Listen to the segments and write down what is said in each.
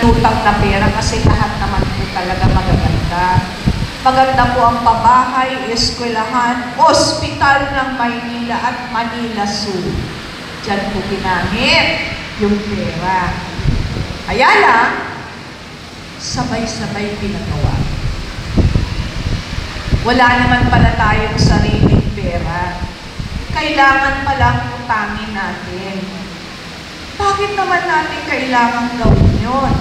utang na pera kasi lahat naman po talaga magaganda. Maganda po ang pabahay, eskwelahan, ospital ng Maynila at Manila Zoo. Diyan po ginamit yung pera. Kaya lang, sabay-sabay pinagawa. Wala naman pala tayong sariling pera. Kailangan palang utangin natin. Bakit naman natin kailangan gawin yun?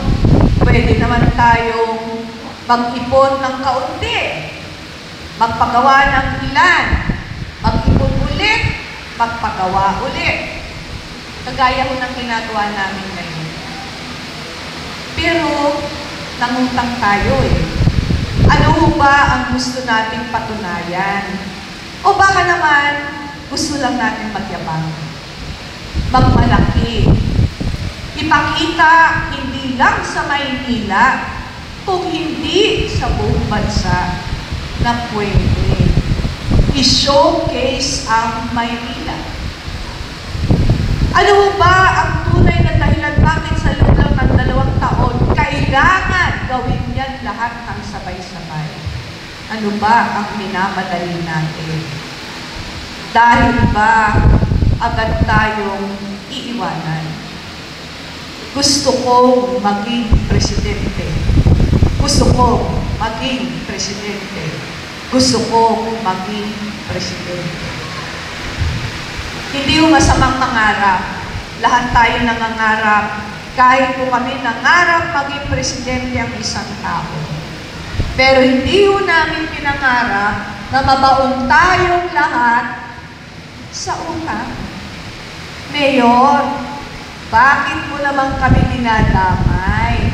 Pwede naman tayong mag-ipon ng kaunti, magpagawa ng ilan, mag-ipon ulit, magpagawa ulit. Kagaya ko ng ginagawa namin ngayon. Pero, nangutang tayo eh. Ano ba ang gusto nating patunayan? O baka naman, gusto lang natin magyabang, magmalaki, ipakita hindi lang sa Maynila, kung hindi sa buong bansa na pwede i-showcase ang Maynila. Ano ba ang tunay na dahilan bakit sa loob lang ng 2 taon kailangan gawin yan lahat ng sabay-sabay? Ano ba ang minamadali natin? Dahil ba agad tayong iiwanan? Gusto kong maging presidente. Gusto kong maging presidente. Gusto kong maging presidente. Hindi yung masamang mangarap. Lahat tayo nangangarap. Kahit po kami nangarap maging presidente ang isang tao. Pero hindi po namin pinangarap na mabaon tayong lahat sa utang. Mayor, bakit mo naman kami dinadamay?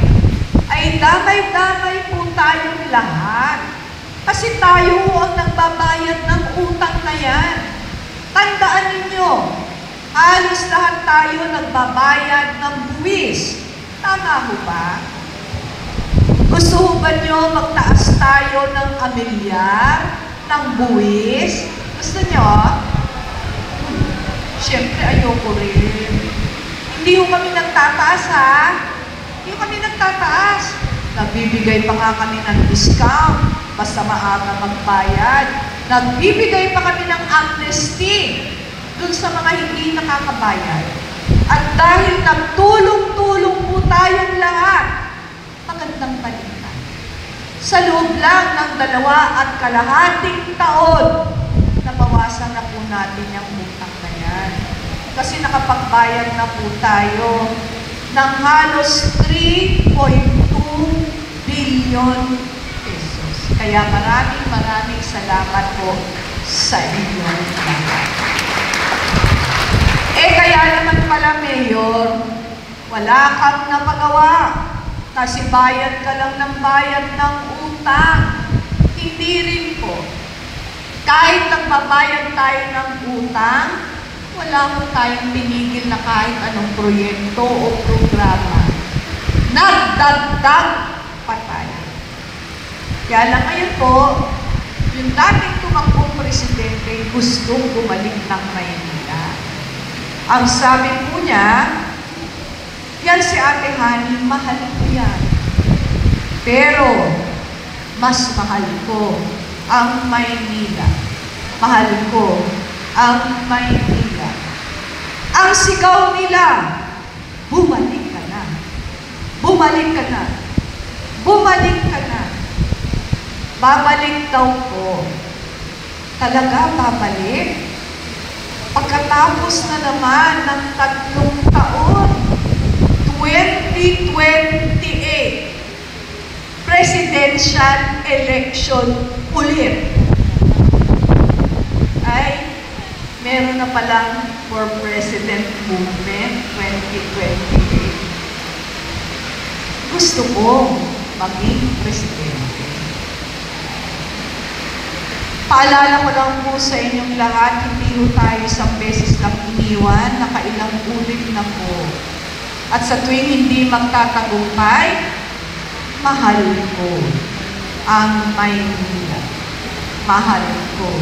Ay damay-damay po tayong lahat. Kasi tayo ang nagbabayad ng utang na yan. Tandaan ninyo, halos lahat tayo nagbabayad ng buwis. Tama ho ba? Gusto ho ba nyo magtaas tayo ng amilyar, ng buwis? Gusto nyo? Siyempre, ayoko rin. Hindi ho kami nagtataas, ha? Hindi ho kami nagtataas. Nagbibigay pa nga kami ng discount, basta maaga magbayad. Nagbibigay pa kami ng amnesty dun sa mga hindi nakakabayad. At dahil nagtulong-tulong po tayong lahat, magandang balita. Sa loob lang ng 2.5 taon, nabawasan na po natin yung utang na yan. Kasi nakapagbayad na po tayo ng halos 3.2 billion pesos. Kaya maraming salamat po sa inyong lahat. Kaya naman pala, Mayor, wala kang napagawa kasi bayad ka lang ng bayad ng utang. Hindi rin po. Kahit nagbabayad tayo ng utang, wala mo tayong pinigil na kahit anong proyekto o programa. Nagdagdag pa tayo. Kaya lang ngayon po, yung dating tumakbong presidente gustong bumalik ng Maynila. Ang sabi po niya, yan si Ate Hani, mahal ko yan. Pero, mas mahal ko ang Maynila. Mahal ko ang Maynila. Ang sigaw nila, bumalik ka na. Bumalik ka na. Bumalik ka na. Babalik daw po. Talaga babalik? Pagkatapos na naman ng 3 taon, 2028, presidential election ulit. Ay, meron na palang for President movement 2028. Gusto ko maging presidente. Paalala ko lang po sa inyong lahat, hindi po tayo isang beses lang iniwan, nakailang ulit na po. At sa tuwing hindi magtatagumpay, mahal ko ang Maynila. Mahal ko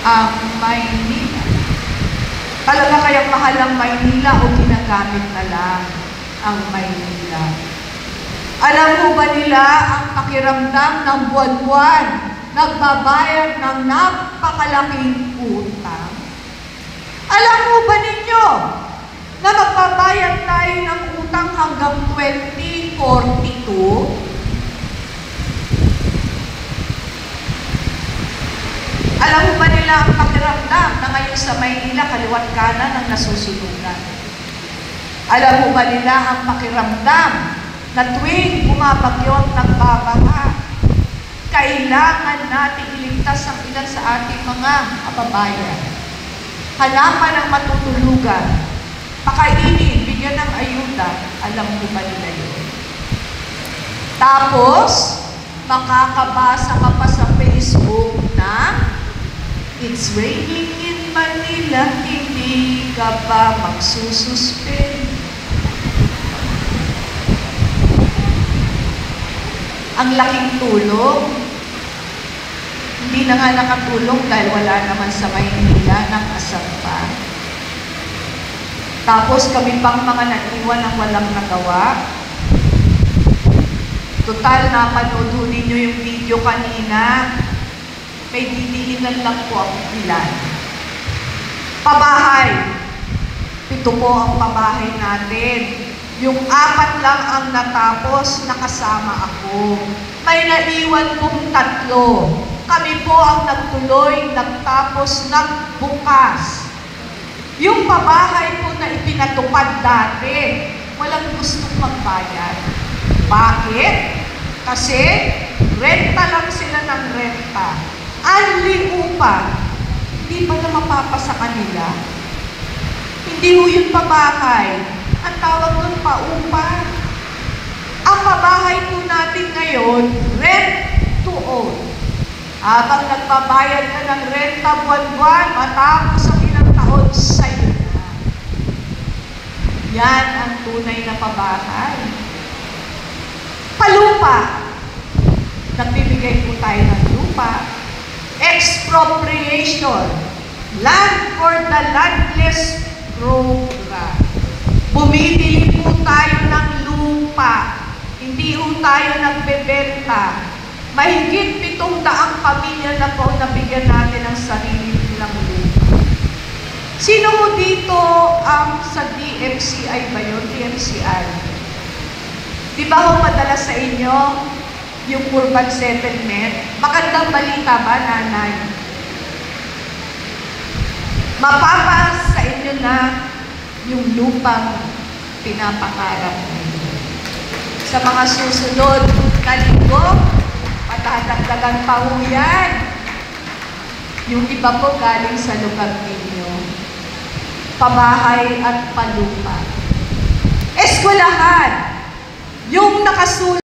ang Maynila. Talaga kayang mahal ang Maynila o ginagamit na lang ang Maynila? Alam mo ba nila ang pakiramdam ng buwan-buwan nagbabayad ng napakalaking utang? Alam mo ba ninyo na magbabayad tayo ng utang hanggang 2042? Alam mo ba nila ang pakiramdam na ngayon sa Maynila, kaliwat kanan ang nasusunugan? Alam mo ba nila ang pakiramdam na tuwing bumabagyo at nagbabaha, kailangan natin iligtas ang ilan sa ating mga kababayan? Hanapan ng matutulugan, pakainin, bigyan ng ayuda. Alam mo ba nila yun? Tapos, makakabasa ka pa sa Facebook na it's raining in Manila, hindi ka ba magsususpend? Ang laking tulong, hindi na nga nakatulong dahil wala naman sa Maynila ng kasampa. Tapos kami pang mga naiwan ng walang nagawa. Total, napanood ninyo yung video kanina. May didilingan lang po ang ilan. Pabahay. 7 po ang pabahay natin. Yung 4 lang ang natapos, nakasama ako. May naiwan pong 3. Kami po ang nagtuloy, nagtapos, nagbukas. Yung pabahay po na ipinatupad dati, walang gustong magbayad. Bakit? Kasi renta lang sila ng renta. Anli upa, hindi ba na mapapasa kanila? Hindi ho yung pabahay. Ang tawag nun paupa. Ang pabahay po natin ngayon, rent to own. Habang nagbabayad ka ng renta buwan-buwan, matapos ang ilang taon, sa'yo na. Yan ang tunay na pabahay. Palupa. Nagbibigay po tayo ng lupa. Expropriation. Land for the landless program. Bumibili po tayo ng lupa. Hindi po tayo nagbebenta. Mahigit 700 pamilya na po nabigyan natin ng sarili nilang lupa. Sino mo dito ang sa DMCI ba yun? DMCI. Di ba ho padala sa inyo yung urban settlement? Magandang balita ba, nanay? Mapapas sa inyo na yung lupang pinapangarap ninyo. Sa mga susunod na linggo, patadagdagan pa ho yan. Yung iba po galing sa lugar ninyo. Pabahay at palupa. Eskwelahan. Yung nakasulat